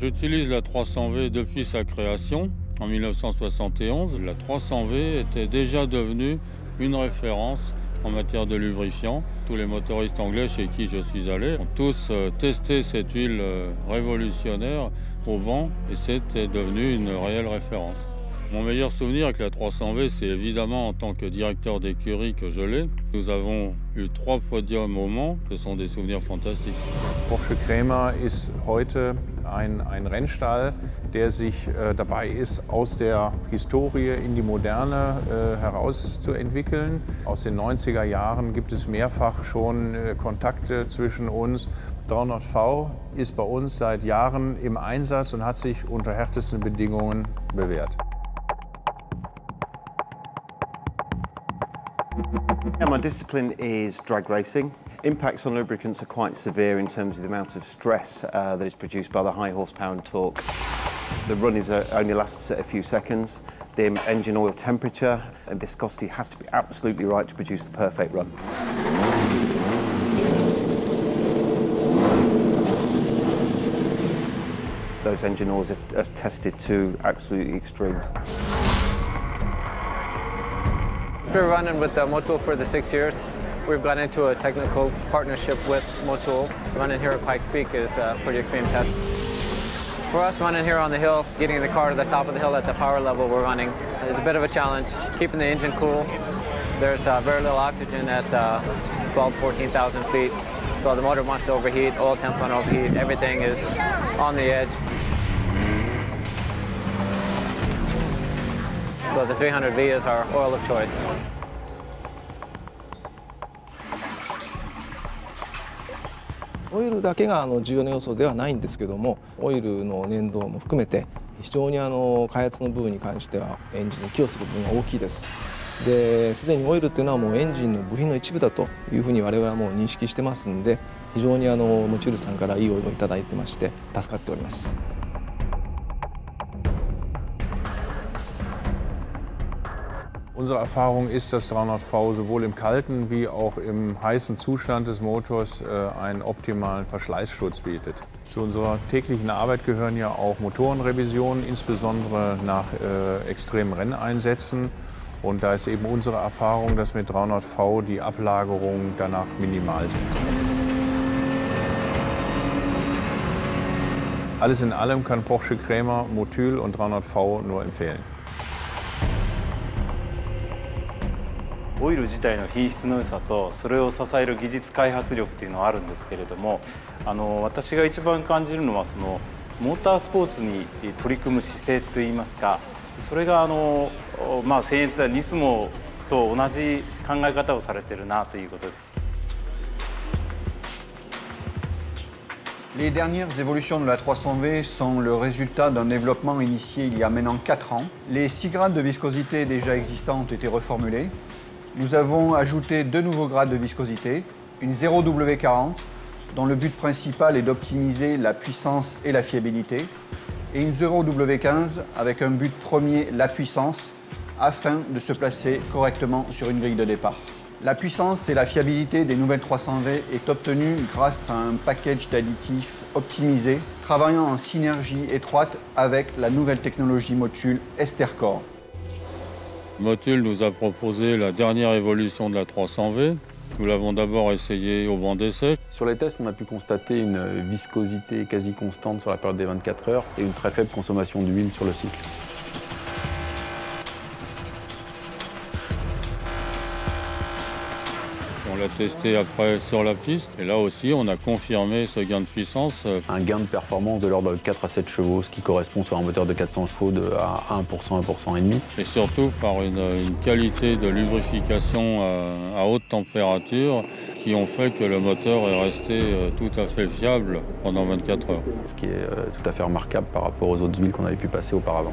J'utilise la 300V depuis sa création en 1971. La 300V était déjà devenue une référence en matière de lubrifiant. Tous les motoristes anglais chez qui je suis allé ont tous testé cette huile révolutionnaire au vent et c'est devenu une réelle référence. Mon meilleur souvenir avec la 300V, c'est évidemment en tant que directeur d'écurie que je l'ai. Nous avons eu 3 podiums au Mans, ce sont des souvenirs fantastiques. Porsche Krämer ist heute ein Rennstall, der sich dabei ist, aus der Historie in die Moderne herauszuentwickeln. Aus den 90er Jahren gibt es mehrfach schon Kontakte zwischen uns. 300V ist bei uns seit Jahren im Einsatz und hat sich unter härtesten Bedingungen bewährt. Yeah, my discipline is drag racing. Impacts on lubricants are quite severe in terms of the amount of stress that is produced by the high horsepower and torque. The run only lasts a few seconds. The engine oil temperature and viscosity has to be absolutely right to produce the perfect run. Those engine oils are tested to absolute extremes. After running with Motul for the 6 years, we've got into a technical partnership with Motul. Running here at Pikes Peak is a pretty extreme test. For us, running here on the hill, getting the car to the top of the hill at the power level we're running is a bit of a challenge. Keeping the engine cool. There's very little oxygen at 14,000 feet. So the motor wants to overheat, oil temps want to overheat, everything is on the edge. So the 300V is our oil of choice. オイルだけが重要な要素ではないんですけども、オイルの粘度も含めて非常に開発の部分に関してはエンジンに寄与する部分が大きいです。で、すでにオイルっていうのはもうエンジンの部品の一部だというふうに我々はもう認識してますんで、非常にモチュールさんからいいオイルをいただいてまして助かっております。Unsere Erfahrung ist, dass 300V sowohl im kalten wie auch im heißen Zustand des Motors einen optimalen Verschleißschutz bietet. Zu unserer täglichen Arbeit gehören ja auch Motorenrevisionen, insbesondere nach extremen Renneinsätzen. Und da ist eben unsere Erfahrung, dass mit 300V die Ablagerungen danach minimal sind. Alles in allem kann Porsche Krämer Motul und 300V nur empfehlen. オイル自体の品質の良さとそれを支える技術開発力というのはあるんですけれども、私が一番感じるのはそのモータースポーツに取り組む姿勢といいますか、それが僭越なニスモと同じ考え方をされているなということです。Les dernières évolutions de la 300V sont le résultat d'un développement initié il y a maintenant 4 ans. Les 6 grades de viscosité déjà existants ont été reformulés. Nous avons ajouté 2 nouveaux grades de viscosité, une 0W40, dont le but principal est d'optimiser la puissance et la fiabilité, et une 0W15 avec un but premier, la puissance, afin de se placer correctement sur une grille de départ. La puissance et la fiabilité des nouvelles 300V est obtenue grâce à un package d'additifs optimisé, travaillant en synergie étroite avec la nouvelle technologie Motul Estercore. Motul nous a proposé la dernière évolution de la 300V. Nous l'avons d'abord essayé au banc d'essai. Sur les tests, on a pu constater une viscosité quasi constante sur la période des 24 heures et une très faible consommation d'huile sur le cycle. On l'a testé après sur la piste et là aussi on a confirmé ce gain de puissance. Un gain de performance de l'ordre de 4 à 7 chevaux, ce qui correspond sur un moteur de 400 chevaux à 1%, 1% et demi. Et surtout par une qualité de lubrification à haute température qui ont fait que le moteur est resté tout à fait fiable pendant 24 heures. Ce qui est tout à fait remarquable par rapport aux autres huiles qu'on avait pu passer auparavant.